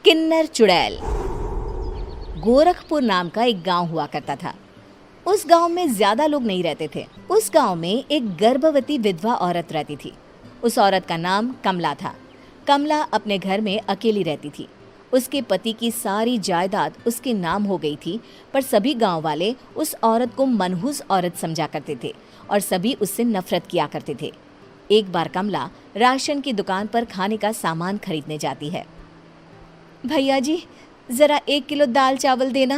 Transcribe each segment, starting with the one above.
किन्नर चुड़ैल। गोरखपुर नाम का एक गांव हुआ करता था। उस गांव में ज्यादा लोग नहीं रहते थे। उस गांव में एक गर्भवती विधवा औरत रहती थी। उस औरत का नाम कमला था। कमला अपने घर में अकेली रहती थी। उसके पति की सारी जायदाद उसके नाम हो गई थी, पर सभी गांव वाले उस औरत को मनहूस औरत समझा करते थे और सभी उससे नफरत किया करते थे। एक बार कमला राशन की दुकान पर खाने का सामान खरीदने जाती है। भैया जी, जरा 1 किलो दाल चावल देना।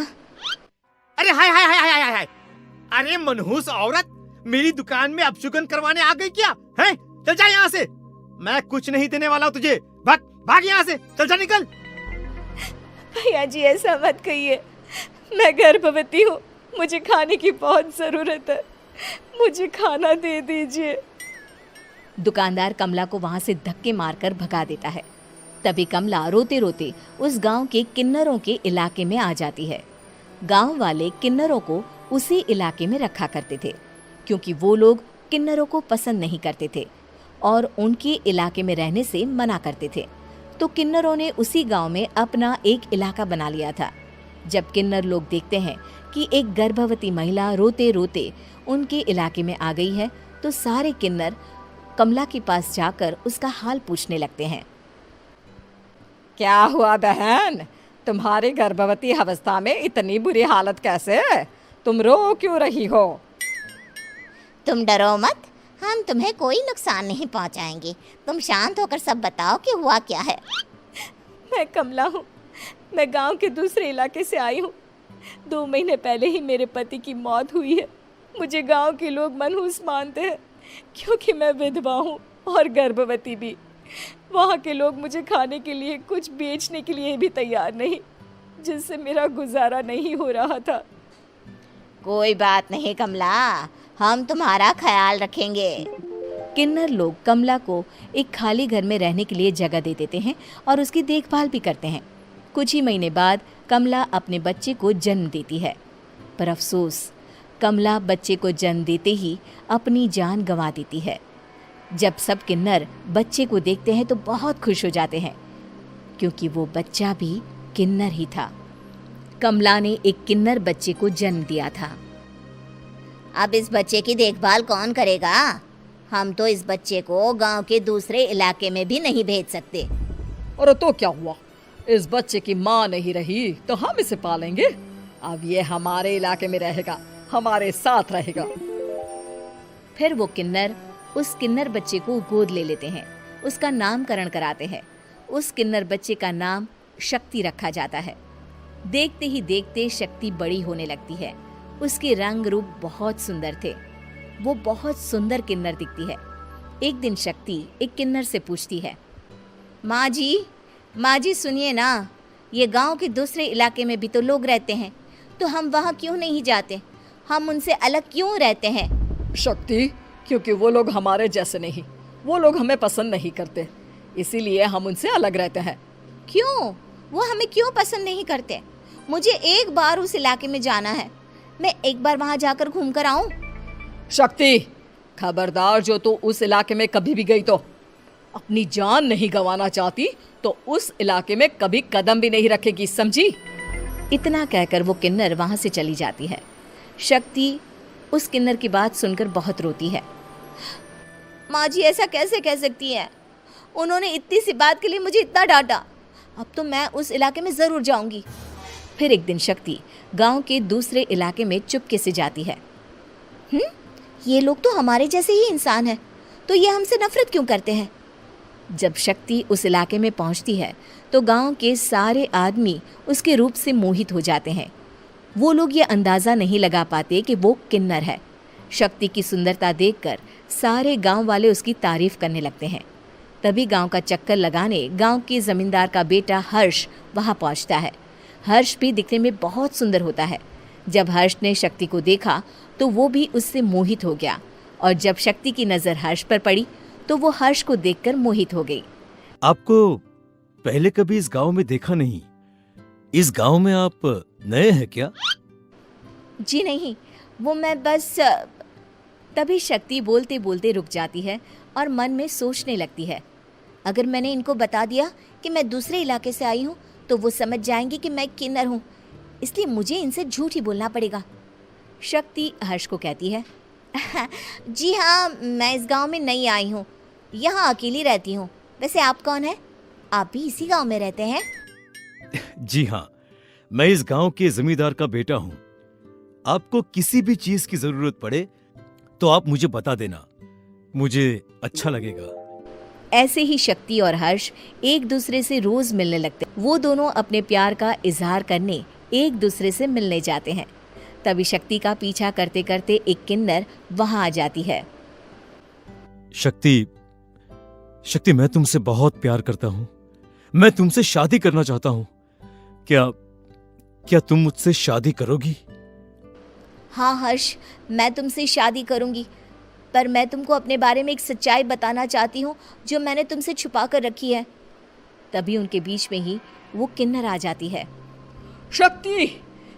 अरे हाय हाय हाय हाय हाय हाय! अरे मनहूस औरत, मेरी दुकान में अपशुगन करवाने आ गई क्या? हैं? चल जा यहाँ से। मैं कुछ नहीं देने वाला हूँ तुझे। भाग भाग यहाँ से, चल जा, निकल। भैया जी, ऐसा मत कहिए। मैं गर्भवती हूँ, मुझे खाने की बहुत जरूरत है। मुझे खाना दे दीजिए। दुकानदार कमला को वहां से धक्के मारकर भगा देता है। तभी कमला रोते रोते उस गांव के किन्नरों के इलाके में आ जाती है। गांव वाले किन्नरों को उसी इलाके में रखा करते थे, क्योंकि वो लोग किन्नरों को पसंद नहीं करते थे और उनके इलाके में रहने से मना करते थे। तो किन्नरों ने उसी गांव में अपना एक इलाका बना लिया था। जब किन्नर लोग देखते हैं कि एक गर्भवती महिला रोते रोते उनके इलाके में आ गई है, तो सारे किन्नर कमला के पास जाकर उसका हाल पूछने लगते हैं। क्या हुआ बहन, तुम्हारी गर्भवती अवस्था में इतनी बुरी हालत कैसे है? तुम रो क्यों रही हो? तुम डरो मत, हम तुम्हें कोई नुकसान नहीं पहुंचाएंगे। तुम शांत होकर सब बताओ कि हुआ क्या है। मैं कमला हूँ। मैं गांव के दूसरे इलाके से आई हूँ। 2 महीने पहले ही मेरे पति की मौत हुई है। मुझे गांव के लोग मनहूस मानते हैं, क्योंकि मैं विधवा हूँ और गर्भवती भी। वहाँ के लोग मुझे खाने के लिए कुछ बेचने के लिए भी तैयार नहीं, जिससे मेरा गुजारा नहीं हो रहा था। कोई बात नहीं कमला, हम तुम्हारा ख्याल रखेंगे। किन्नर लोग कमला को एक खाली घर में रहने के लिए जगह दे देते हैं और उसकी देखभाल भी करते हैं। कुछ ही महीने बाद कमला अपने बच्चे को जन्म देती है, पर अफसोस, कमला बच्चे को जन्म देते ही अपनी जान गंवा देती है। जब सब किन्नर बच्चे को देखते हैं तो बहुत खुश हो जाते हैं, क्योंकि वो बच्चा भी किन्नर ही था। कमला ने एक किन्नर बच्चे को जन्म दिया था। अब इस बच्चे की देखभाल कौन करेगा? हम तो इस बच्चे को गांव के दूसरे इलाके में भी नहीं भेज सकते। और तो क्या हुआ, इस बच्चे की माँ नहीं रही तो हम इसे पालेंगे। अब ये हमारे इलाके में रहेगा, हमारे साथ रहेगा। फिर वो किन्नर उस किन्नर बच्चे को गोद ले लेते हैं, उसका नामकरण कराते हैं। उस किन्नर बच्चे का नाम शक्ति रखा जाता है। देखते ही देखते शक्ति बड़ी होने लगती है। उसके रंग रूप बहुत सुंदर थे। वो बहुत सुंदर किन्नर दिखती है। एक दिन शक्ति एक किन्नर से पूछती है, माँ जी सुनिए ना, ये गांव के दूसरे इलाके में भी तो लोग रहते हैं, तो हम वहाँ क्यों नहीं जाते? हम उनसे अलग क्यों रहते हैं? शक्ति, क्योंकि वो लोग हमारे जैसे नहीं, वो लोग हमें पसंद नहीं करते, इसीलिए हम उनसे अलग रहते हैं। क्यों? वो हमें क्यों पसंद नहीं करते? मुझे एक बार उस इलाके में जाना है। मैं एक बार वहाँ जाकर घूम कर आऊँ। शक्ति, खबरदार, जो तू उस इलाके में कभी भी गई तो अपनी जान नहीं गंवाना चाहती तो उस इलाके में कभी कदम भी नहीं रखेगी, समझी? इतना कहकर वो किन्नर वहाँ से चली जाती है। शक्ति उस किन्नर की बात सुनकर बहुत रोती है। माँ जी, ऐसा कैसे कह सकती हैं? उन्होंने इतनी सी बात के लिए मुझे इतना डांटा। अब तो मैं उस इलाके में ज़रूर जाऊंगी। फिर एक दिन शक्ति गांव के दूसरे इलाके में चुपके से जाती है। ये लोग तो हमारे जैसे ही इंसान हैं, तो ये हमसे नफरत क्यों करते हैं? जब शक्ति उस इलाके में पहुंचती है तो गांव के सारे आदमी उसके रूप से मोहित हो जाते हैं। वो लोग ये अंदाज़ा नहीं लगा पाते कि वो किन्नर है। शक्ति की सुंदरता देखकर सारे गांव वाले उसकी तारीफ करने लगते हैं। तभी गांव का चक्कर लगाने गांव के जमींदार का बेटा हर्ष वहां पहुंचता है। हर्ष भी दिखने में बहुत सुंदर होता है। जब हर्ष ने शक्ति को देखा तो वो भी उससे मोहित हो गया, और जब शक्ति की नज़र हर्ष पर पड़ी तो वो हर्ष को देखकर मोहित हो गई। आपको पहले कभी इस गांव में देखा नहीं। इस गांव में आप नए हैं क्या? जी नहीं, वो मैं बस। तभी शक्ति बोलते बोलते रुक जाती है और मन में सोचने लगती है, अगर मैंने इनको बता दिया कि मैं दूसरे इलाके से आई हूँ तो वो समझ जाएंगे कि मैं किन्नर हूँ, इसलिए मुझे इनसे झूठ ही बोलना पड़ेगा। शक्ति हर्ष को कहती है, जी हाँ, मैं इस गांव में नई आई हूँ, यहाँ अकेली रहती हूँ। वैसे आप कौन है? आप भी इसी गांव में रहते हैं? जी हाँ, मैं इस गांव के जमींदार का बेटा हूँ। आपको किसी भी चीज की जरूरत पड़े तो आप मुझे बता देना, मुझे अच्छा लगेगा। ऐसे ही शक्ति और हर्ष एक दूसरे से रोज मिलने लगते। वो दोनों अपने प्यार का इजहार करने एक दूसरे से मिलने जाते हैं। तभी शक्ति का पीछा करते करते एक किन्नर वहां आ जाती है। शक्ति, शक्ति, मैं तुमसे बहुत प्यार करता हूँ। मैं तुमसे शादी करना चाहता हूँ। क्या तुम मुझसे शादी करोगी? हाँ हर्ष, मैं तुमसे शादी करूँगी, पर मैं तुमको अपने बारे में एक सच्चाई बताना चाहती हूँ जो मैंने तुमसे छुपा कर रखी है। तभी उनके बीच में ही वो किन्नर आ जाती है। शक्ति,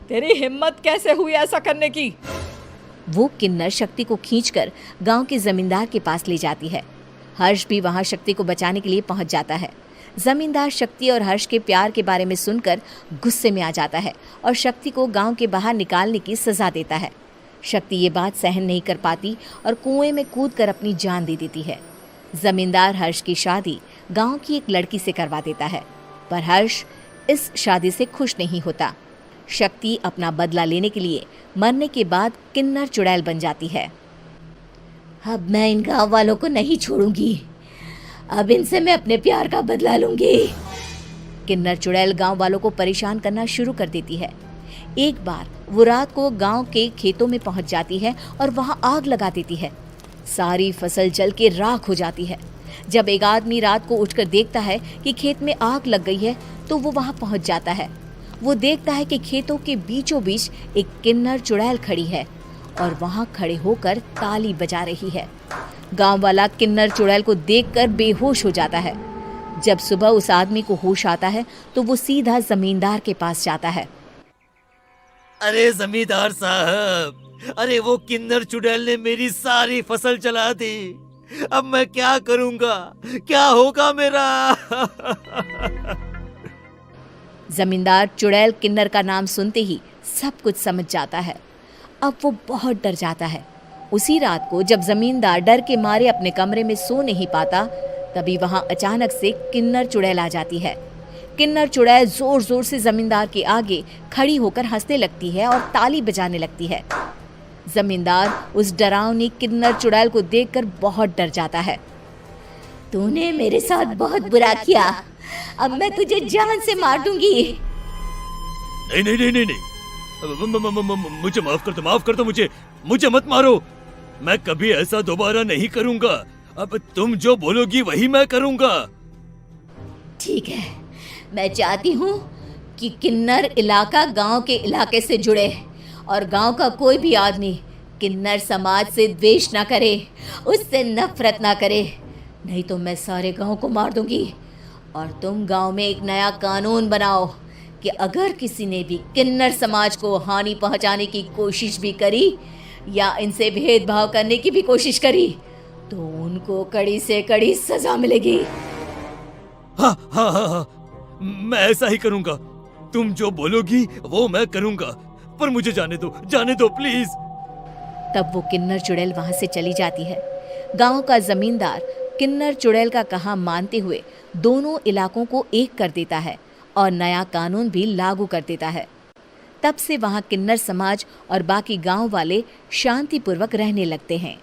तेरी हिम्मत कैसे हुई ऐसा करने की? वो किन्नर शक्ति को खींचकर गांव के जमींदार के पास ले जाती है। हर्ष भी वहां शक्ति को बचाने के लिए पहुंच जाता है। जमींदार शक्ति और हर्ष के प्यार के बारे में सुनकर गुस्से में आ जाता है और शक्ति को गांव के बाहर निकालने की सजा देता है। शक्ति ये बात सहन नहीं कर पाती और कुएं में कूदकर अपनी जान दे देती है। जमींदार हर्ष की शादी गांव की एक लड़की से करवा देता है, पर हर्ष इस शादी से खुश नहीं होता। शक्ति अपना बदला लेने के लिए मरने के बाद किन्नर चुड़ैल बन जाती है। अब मैं इन गाँव वालों को नहीं छोड़ूंगी, अब इनसे मैं अपने प्यार का बदला लूंगी। किन्नर चुड़ैल गांव वालों को परेशान करना शुरू कर देती है। एक बार वो रात को गांव के खेतों में पहुंच जाती है और वहां आग लगा देती है। सारी फसल जल के राख हो जाती है। जब एक आदमी रात को उठकर देखता है कि खेत में आग लग गई है तो वो वहां पहुंच जाता है। वो देखता है कि खेतों के बीचों बीच एक किन्नर चुड़ैल खड़ी है और वहां खड़े होकर ताली बजा रही है। गांव वाला किन्नर चुड़ैल को देखकर बेहोश हो जाता है। जब सुबह उस आदमी को होश आता है तो वो सीधा जमींदार के पास जाता है। अरे जमींदार साहब, अरे वो किन्नर चुड़ैल ने मेरी सारी फसल जला दी। अब मैं क्या करूंगा? क्या होगा मेरा? जमींदार चुड़ैल किन्नर का नाम सुनते ही सब कुछ समझ जाता है। अब वो बहुत डर जाता है। उसी रात को जब जमींदार डर के मारे अपने कमरे में सो नहीं पाता, तभी वहां अचानक से किन्नर चुड़ैल आ जाती है। किन्नर चुड़ैल जोर जोर से जमींदार के आगे खड़ी होकर हंसने लगती है और ताली बजाने लगती है। जमींदार उस डरावनी किन्नर चुड़ैल को देखकर बहुत डर जाता है। तूने मेरे साथ बहुत बुरा किया, अब मैं तुझे जान से मार दूंगी। नहीं नहीं नहीं नहीं नहीं, मुझे माफ कर दो, मुझे मत मारो। मैं कभी ऐसा दोबारा नहीं करूंगा। अब तुम जो बोलोगी वही मैं करूंगा। ठीक है, मैं चाहती हूँ कि किन्नर इलाका गांव के इलाके से जुड़े और गांव का कोई भी आदमी किन्नर समाज से द्वेष ना करे, उससे नफरत ना करे, नहीं तो मैं सारे गांव को मार दूंगी। और तुम गांव में एक नया कानून बनाओ कि अगर किसी ने भी किन्नर समाज को हानि पहुंचाने की कोशिश भी करी या इनसे भेदभाव करने की भी कोशिश करी तो उनको कड़ी से कड़ी सजा मिलेगी। हाँ हाँ हाँ हाँ, मैं ऐसा ही करूंगा। तुम जो बोलोगी वो मैं करूंगा, पर मुझे जाने दो प्लीज। तब वो किन्नर चुड़ैल वहां से चली जाती है। गांव का जमींदार किन्नर चुड़ैल का कहा मानते हुए दोनों इलाकों को एक कर देता है और नया कानून भी लागू कर देता है। तब से वहां किन्नर समाज और बाकी गांव वाले शांतिपूर्वक रहने लगते हैं।